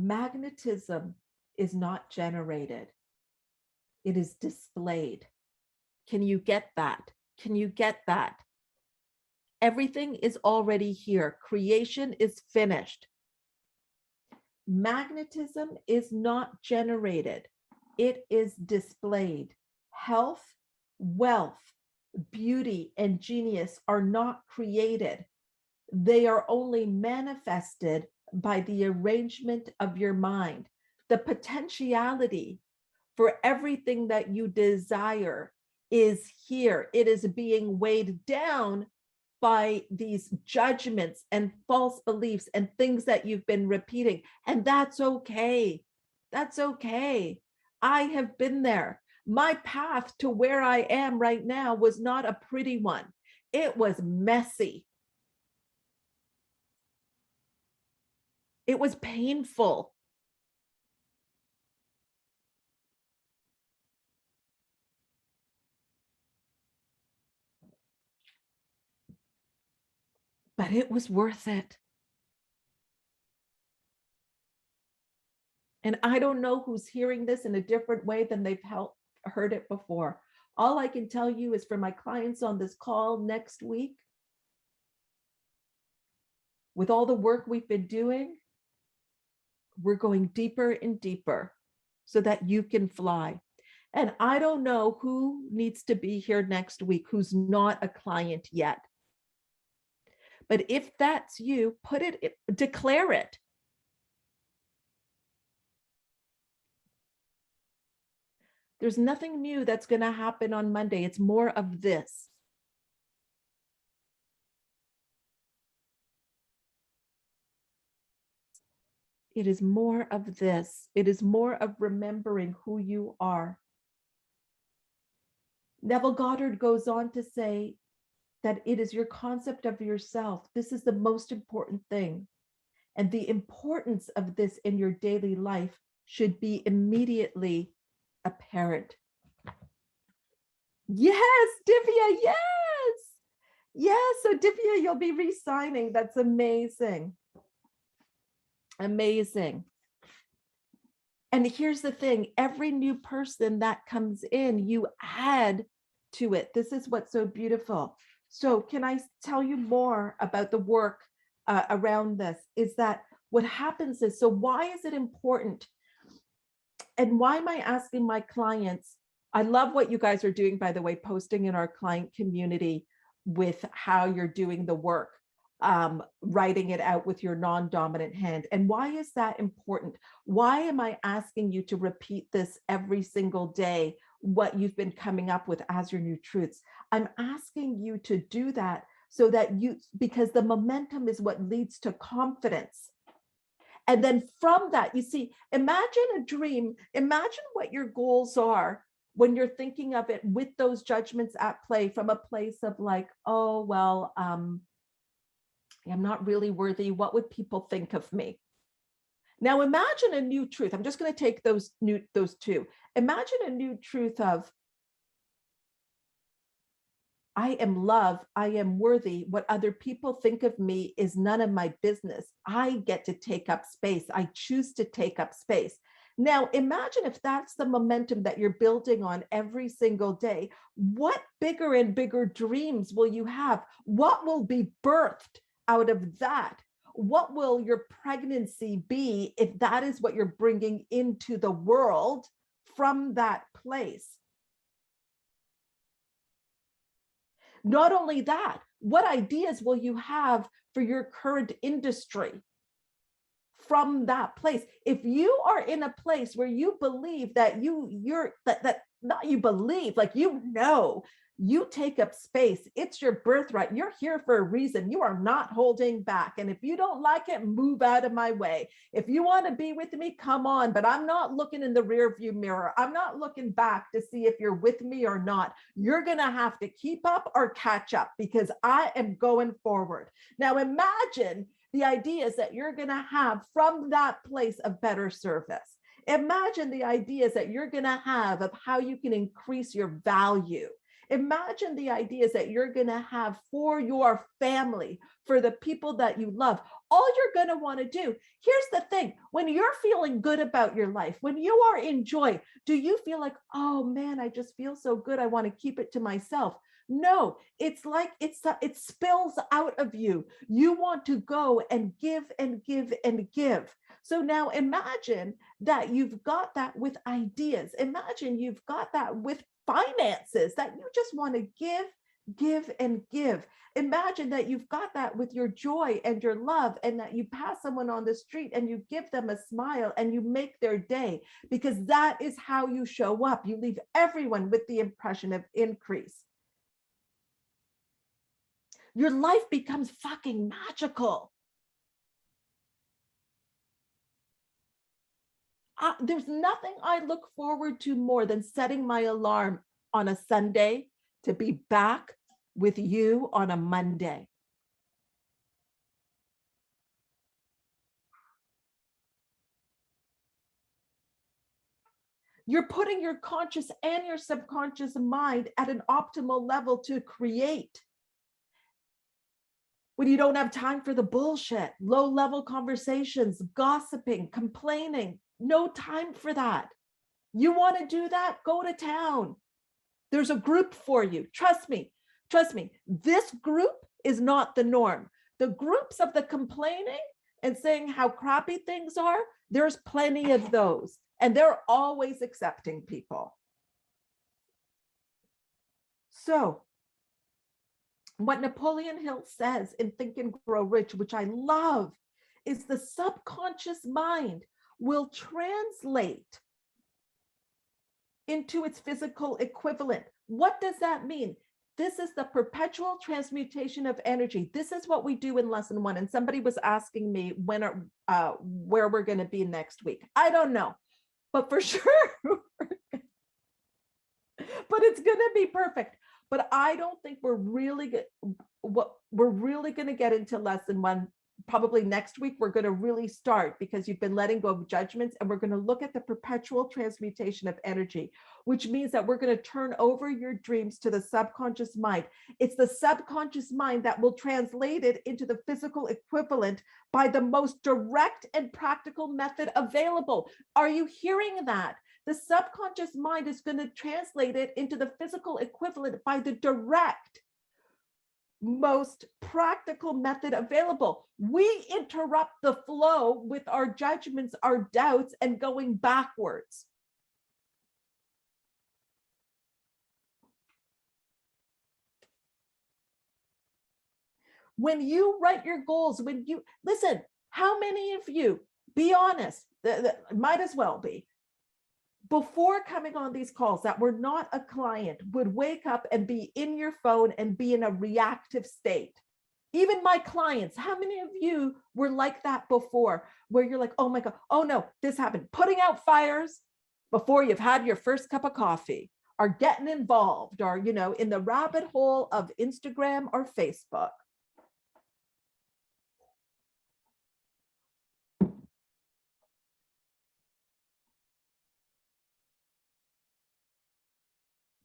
Magnetism is not generated. It is displayed. Can you get that? Can you get that? Everything is already here. Creation is finished. Magnetism is not generated. It is displayed. Health, wealth, beauty, and genius are not created. They are only manifested by the arrangement of your mind. The potentiality for everything that you desire is here. It is being weighed down by these judgments and false beliefs and things that you've been repeating. And that's okay. That's okay. I have been there. My path to where I am right now was not a pretty one. It was messy. It was painful. But it was worth it. And I don't know who's hearing this in a different way than they've heard it before. All I can tell you is for my clients on this call next week, with all the work we've been doing, we're going deeper and deeper so that you can fly. And I don't know who needs to be here next week who's not a client yet. But if that's you, declare it. There's nothing new that's going to happen on Monday. It's more of this. It is more of this. It is more of remembering who you are. Neville Goddard goes on to say that it is your concept of yourself. This is the most important thing. And the importance of this in your daily life should be immediately apparent. Yes, Divya, yes. Yes, so Divya, you'll be re-signing. That's amazing. Amazing. And here's the thing, every new person that comes in, you add to it. This is what's so beautiful. So can I tell you more about the work around this? Is that what happens is, so why is it important? And why am I asking my clients? I love what you guys are doing, by the way, posting in our client community with how you're doing the work, writing it out with your non-dominant hand. And why is that important? Why am I asking you to repeat this every single day, what you've been coming up with as your new truths? I'm asking you to do that so that because the momentum is what leads to confidence. And then from that, you see, imagine a dream, imagine what your goals are when you're thinking of it with those judgments at play from a place of like, oh, well, I'm not really worthy. What would people think of me? Now imagine a new truth. I'm just going to take those two. Imagine a new truth of, I am love, I am worthy. What other people think of me is none of my business. I get to take up space. I choose to take up space. Now, imagine if that's the momentum that you're building on every single day. What bigger and bigger dreams will you have? What will be birthed out of that? What will your pregnancy be if that is what you're bringing into the world from that place? Not only that, what ideas will you have for your current industry from that place? If you are in a place where you believe that you take up space, it's your birthright, you're here for a reason, you are not holding back. And if you don't like it, move out of my way. If you want to be with me, come on, but I'm not looking in the rear view mirror. I'm not looking back to see if you're with me or not. You're going to have to keep up or catch up because I am going forward. Now imagine the ideas that you're going to have from that place of better service. Imagine the ideas that you're going to have of how you can increase your value. Imagine the ideas that you're going to have for your family, for the people that you love. All you're going to want to do. Here's the thing. When you're feeling good about your life, when you are in joy, do you feel like, oh man, I just feel so good, I want to keep it to myself? No, it's like it spills out of you. You want to go and give and give and give. So now imagine that you've got that with ideas. Imagine you've got that with finances, that you just want to give and give. Imagine that you've got that with your joy and your love, and that you pass someone on the street and you give them a smile and you make their day, because that is how you show up. You leave everyone with the impression of increase. Your life becomes fucking magical. There's nothing I look forward to more than setting my alarm on a Sunday to be back with you on a Monday. You're putting your conscious and your subconscious mind at an optimal level to create. When you don't have time for the bullshit, low-level conversations, gossiping, complaining, no time for that. You want to do that? Go to town. There's a group for you. Trust me. This group is not the norm. The groups of the complaining and saying how crappy things are, there's plenty of those. And they're always accepting people. So what Napoleon Hill says in Think and Grow Rich, which I love, is the subconscious mind will translate into its physical equivalent. What does that mean? This is the perpetual transmutation of energy. This is what we do in lesson 1. And somebody was asking me where we're going to be next week. I don't know, but for sure, but it's going to be perfect. But I don't think we're really going to get into lesson 1. Probably next week, we're going to really start, because you've been letting go of judgments, and we're going to look at the perpetual transmutation of energy, which means that we're going to turn over your dreams to the subconscious mind. It's the subconscious mind that will translate it into the physical equivalent by the most direct and practical method available. Are you hearing that? The subconscious mind is going to translate it into the physical equivalent by the direct, most practical method available. We interrupt the flow with our judgments, our doubts, and going backwards. When you write your goals, when you listen, how many of you, be honest, might as well be, before coming on these calls that were not a client, would wake up and be in your phone and be in a reactive state? Even my clients, how many of you were like that before, where you're like, oh my God, oh no, this happened. Putting out fires before you've had your first cup of coffee, or getting involved, or, you know, in the rabbit hole of Instagram or Facebook.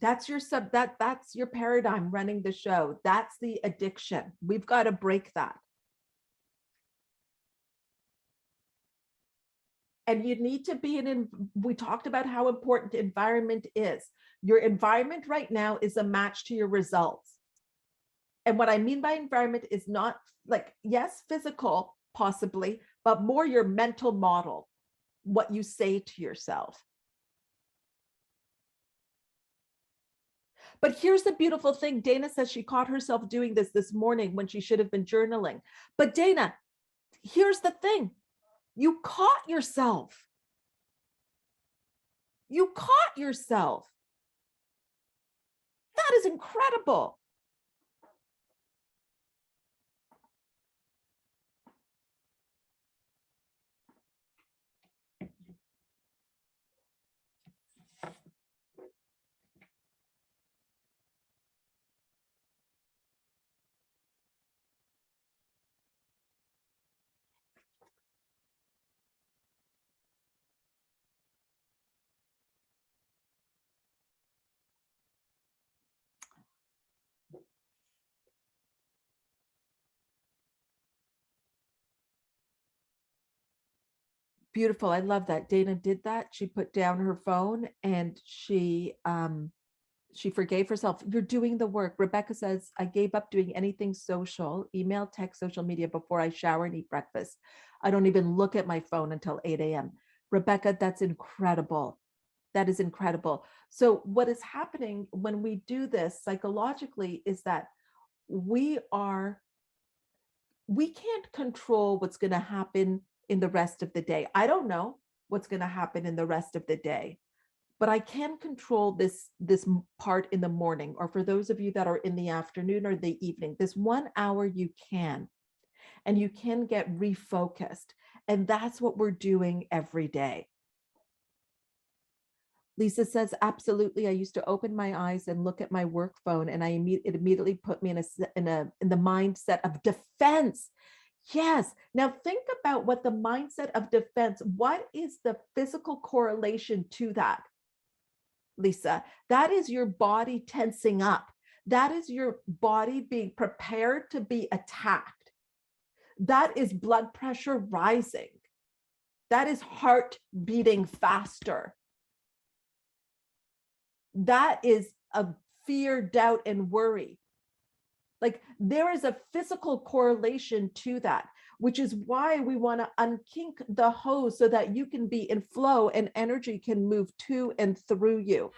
That's your paradigm running the show. That's the addiction. We've got to break that. And you need to be we talked about how important environment is. Your environment right now is a match to your results. And what I mean by environment is not like, yes, physical, possibly, but more your mental model, what you say to yourself. But here's the beautiful thing. Dana says she caught herself doing this morning when she should have been journaling. But Dana, here's the thing. You caught yourself. You caught yourself. That is incredible. Beautiful. I love that. Dana did that. She put down her phone and she forgave herself. You're doing the work. Rebecca says, I gave up doing anything social, email, text, social media before I shower and eat breakfast. I don't even look at my phone until 8 a.m. Rebecca, that's incredible. That is incredible. So what is happening when we do this psychologically is that we can't control what's going to happen in the rest of the day. I don't know what's going to happen in the rest of the day, but I can control this part in the morning, or for those of you that are in the afternoon or the evening, this 1 hour you can, and you can get refocused. And that's what we're doing every day. Lisa says, absolutely. I used to open my eyes and look at my work phone, and it immediately put me in the mindset of defense. Yes. Now think about what the mindset of defense, what is the physical correlation to that, Lisa? That is your body tensing up. That is your body being prepared to be attacked. That is blood pressure rising. That is heart beating faster. That is a fear, doubt, and worry. Like there is a physical correlation to that, which is why we want to unkink the hose so that you can be in flow and energy can move to and through you.